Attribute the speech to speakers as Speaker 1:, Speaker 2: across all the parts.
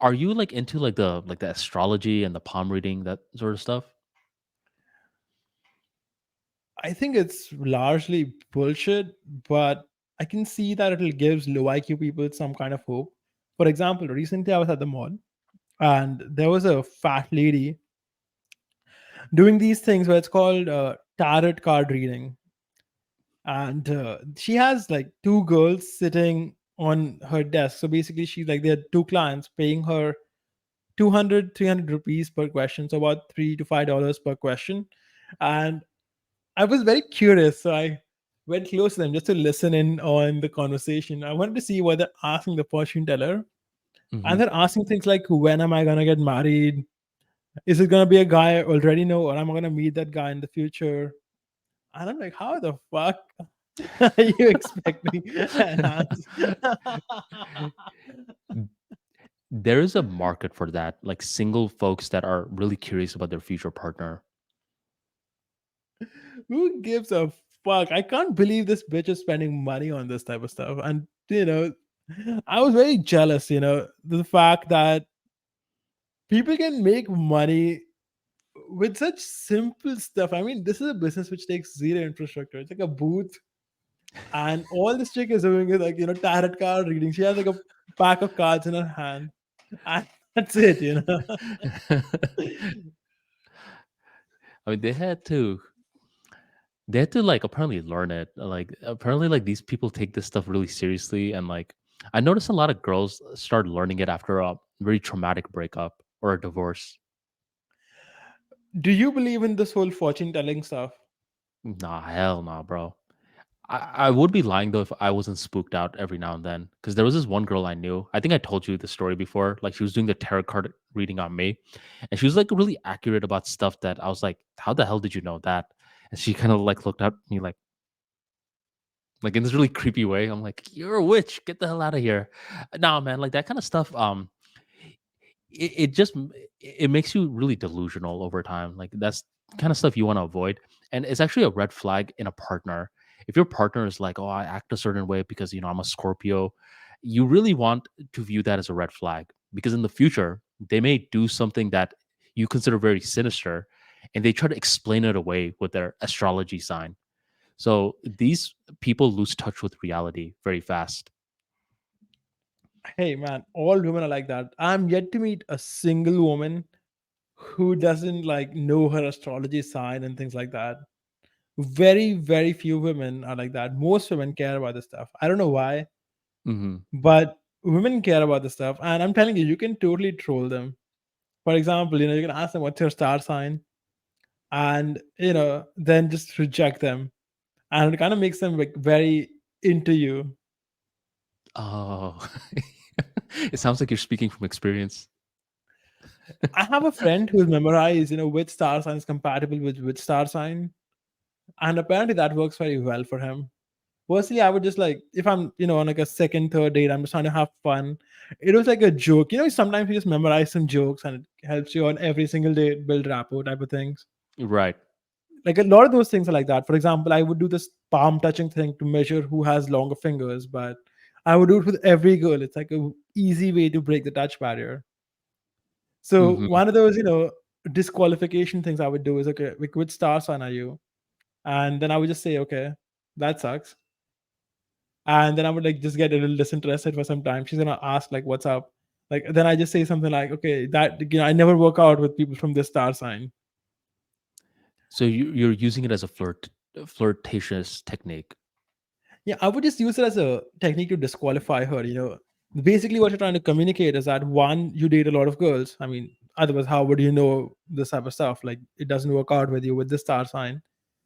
Speaker 1: Are you like into like the astrology and the palm reading, that sort of stuff?
Speaker 2: I think it's largely bullshit, but I can see that it gives low IQ people some kind of hope. For example, recently I was at the mall and there was a fat lady doing these things where it's called tarot card reading. And she has like two girls sitting on her desk. So basically, she's like, there are two clients paying her 200, 300 rupees per question. So about $3 to $5 per question. And I was very curious. So I went close to them just to listen in on the conversation. I wanted to see what they're asking the fortune teller. And
Speaker 1: Hmm.
Speaker 2: they're asking things like, when am I going to get married? Is it going to be a guy I already know, or am I going to meet that guy in the future? And I'm like, how the fuck are you expecting an answer?
Speaker 1: There is a market for that, like single folks that are really curious about their future partner.
Speaker 2: Who gives a fuck? I can't believe this bitch is spending money on this type of stuff. And, I was very jealous, the fact that people can make money with such simple stuff. I mean, this is a business which takes zero infrastructure. It's like a booth, and all this chick is doing is like, tarot card reading. She has like a pack of cards in her hand, and that's it.
Speaker 1: I mean, they had to like apparently learn it. Like apparently like these people take this stuff really seriously, and like I noticed a lot of girls start learning it after a very traumatic breakup or a divorce.
Speaker 2: Do you believe in this whole fortune telling stuff?
Speaker 1: Nah, hell nah, bro. I would be lying though if I wasn't spooked out every now and then. Because there was this one girl I knew. I think I told you the story before. Like she was doing the tarot card reading on me, and she was like really accurate about stuff that I was like, "How the hell did you know that?" And she kind of like looked at me like in this really creepy way. I'm like, "You're a witch. Get the hell out of here." Nah, man, like that kind of stuff. It makes you really delusional over time. Like that's kind of stuff you want to avoid, and it's actually a red flag in a partner. If your partner is like, "Oh, I act a certain way because I'm a Scorpio," you really want to view that as a red flag because in the future they may do something that you consider very sinister, and they try to explain it away with their astrology sign. So these people lose touch with reality very fast.
Speaker 2: Hey man, all women are like that. I'm yet to meet a single woman who doesn't like know her astrology sign and things like that. Very, very few women are like that. Most women care about this stuff. I don't know why,
Speaker 1: Hmm.
Speaker 2: but women care about this stuff. And I'm telling you, you can totally troll them. For example, you can ask them what's your star sign, and then just reject them. And it kind of makes them like very into you.
Speaker 1: Oh, it sounds like you're speaking from experience.
Speaker 2: I have a friend who's memorized, which star sign is compatible with which star sign. And apparently that works very well for him. Personally, I would just like, if I'm, on like a second, third date, I'm just trying to have fun. It was like a joke. Sometimes you just memorize some jokes and it helps you on every single day build rapport type of things.
Speaker 1: Right.
Speaker 2: Like a lot of those things are like that. For example, I would do this palm touching thing to measure who has longer fingers, but I would do it with every girl. It's like a easy way to break the touch barrier. So
Speaker 1: Mhm.
Speaker 2: one of those, disqualification things I would do is, okay, like, which star sign are you? And then I would just say, okay, that sucks. And then I would like just get a little disinterested for some time. She's gonna ask like, "What's up?" Like then I just say something like, "Okay, that I never work out with people from this star sign."
Speaker 1: So you're using it as a flirtatious technique.
Speaker 2: Yeah, I would just use it as a technique to disqualify her. Basically what you're trying to communicate is that one, you date a lot of girls. I mean, otherwise, how would you know this type of stuff? Like it doesn't work out with you with this star sign.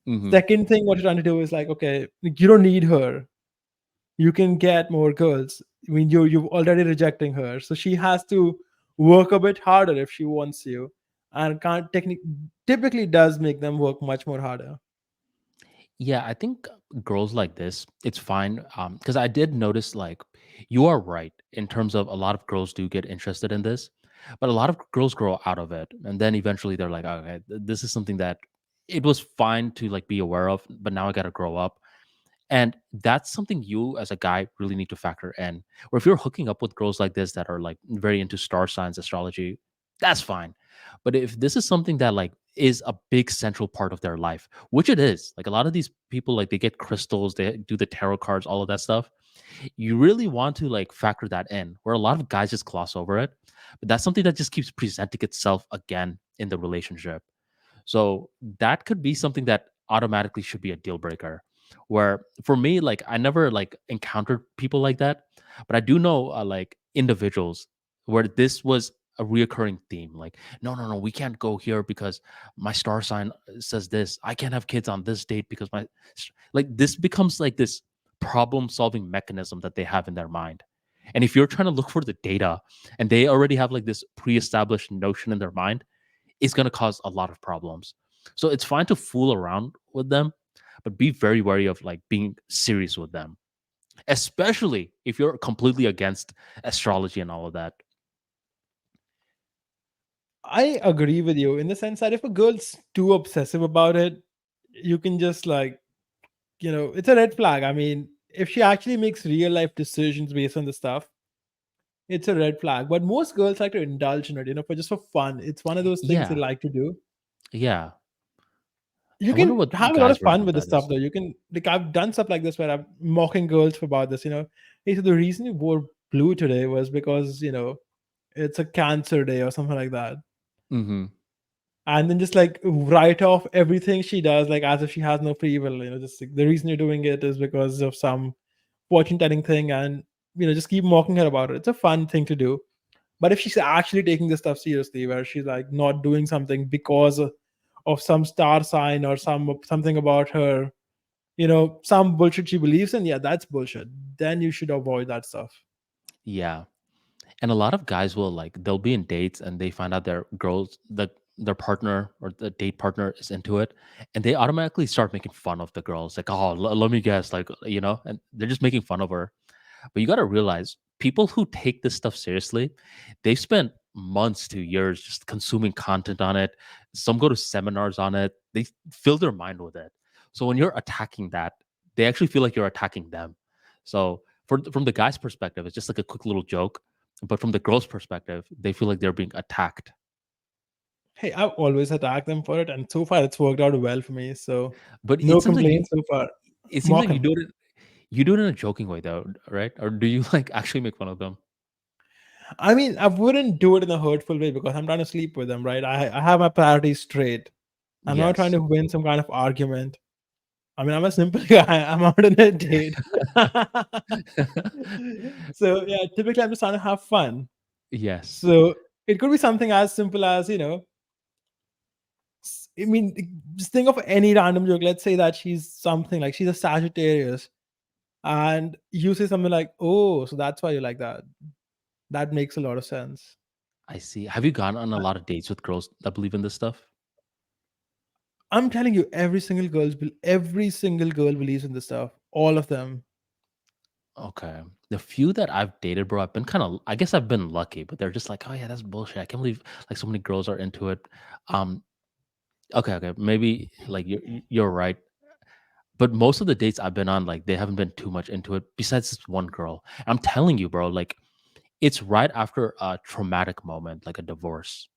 Speaker 1: Mhm.
Speaker 2: Second thing, what you're trying to do is like, okay, you don't need her. You can get more girls. I mean, you've already rejecting her, so she has to work a bit harder if she wants you, and can't typically does make them work much more harder.
Speaker 1: Yeah, I think girls like this, it's fine. Because I did notice, like, you are right in terms of a lot of girls do get interested in this, but a lot of girls grow out of it, and then eventually they're like, okay, this is something that it was fine to like be aware of, but now I got to grow up. And that's something you as a guy really need to factor in. Or if you're hooking up with girls like this that are like very into star signs, astrology, that's fine. But if this is something that like is a big central part of their life, which it is, like a lot of these people, like they get crystals, they do the tarot cards, all of that stuff. You really want to like factor that in, where a lot of guys just gloss over it. But that's something that just keeps presenting itself again in the relationship. So that could be something that automatically should be a deal breaker. Where for me, like I never like encountered people like that, but I do know like individuals where this was a reoccurring theme. Like, no, no, no, we can't go here because my star sign says this. I can't have kids on this date because like this becomes like this problem solving mechanism that they have in their mind. And if you're trying to look for the data and they already have like this pre-established notion in their mind, is going to cause a lot of problems. So it's fine to fool around with them, but be very wary of like being serious with them, especially if you're completely against astrology and all of that.
Speaker 2: I agree with you in the sense that if a girl's too obsessive about it, you can just like, it's a red flag. I mean, if she actually makes real life decisions based on the stuff, it's a red flag. But most girls like to indulge in it, for just for fun. It's one of those things they
Speaker 1: Yeah.
Speaker 2: like to do.
Speaker 1: Yeah.
Speaker 2: You
Speaker 1: I wonder
Speaker 2: can
Speaker 1: what
Speaker 2: have a lot
Speaker 1: guys'
Speaker 2: of
Speaker 1: version
Speaker 2: fun
Speaker 1: of
Speaker 2: with the
Speaker 1: that
Speaker 2: stuff
Speaker 1: is.
Speaker 2: though. You can, like, I've done stuff like this where I'm mocking girls for about this. Hey, so the reason you wore blue today was because, it's a cancer day or something like that.
Speaker 1: Hmm.
Speaker 2: And then just like write off everything she does, like as if she has no free will. Just like, the reason you're doing it is because of some fortune telling thing, and just keep mocking her about it. It's a fun thing to do. But if she's actually taking this stuff seriously, where she's like not doing something because of some star sign or something about her, some bullshit she believes in, yeah, that's bullshit. Then you should avoid that stuff.
Speaker 1: Yeah. And a lot of guys will like they'll be in dates and they find out their partner or the date partner is into it, and they automatically start making fun of the girls. Like, oh, let me guess, like and they're just making fun of her. But you got to realize people who take this stuff seriously, they've spent months to years just consuming content on it. Some go to seminars on it. They fill their mind with it. So when you're attacking that, they actually feel like you're attacking them. So from the guy's perspective, it's just like a quick little joke. But from the girl's perspective, they feel like they're being attacked.
Speaker 2: Hey, I've always attacked them for it, and so far it's worked out well for me. So
Speaker 1: But
Speaker 2: no complaints so far.
Speaker 1: it seems
Speaker 2: Mock
Speaker 1: like
Speaker 2: him.
Speaker 1: you do it in a joking way though, right? Or do you like actually make fun of them?
Speaker 2: I mean, I wouldn't do it in a hurtful way because I'm trying to sleep with them, right? I have my priorities straight. I'm not trying
Speaker 1: Yes.
Speaker 2: to win some kind of argument. I mean, I'm a simple guy. I'm out on a date. So yeah, typically I'm just trying to have fun.
Speaker 1: Yes.
Speaker 2: So it could be something as simple as, I mean, just think of any random joke. Let's say that she's something like she's a Sagittarius, and you say something like, "Oh, so that's why you like that." That makes a lot of sense.
Speaker 1: I see. Have you gone on a lot of dates with girls that believe in this stuff?
Speaker 2: I'm telling you, every single girl believes in this stuff. All of them.
Speaker 1: Okay. The few that I've dated, bro, I've been kind of, I guess I've been lucky, but they're just like, oh yeah, that's bullshit. I can't believe like so many girls are into it. Um, okay, okay, maybe like you're right, but most of the dates I've been on, like they haven't been too much into it. Besides this one girl, I'm telling you, bro, like it's right after a traumatic moment, like a divorce.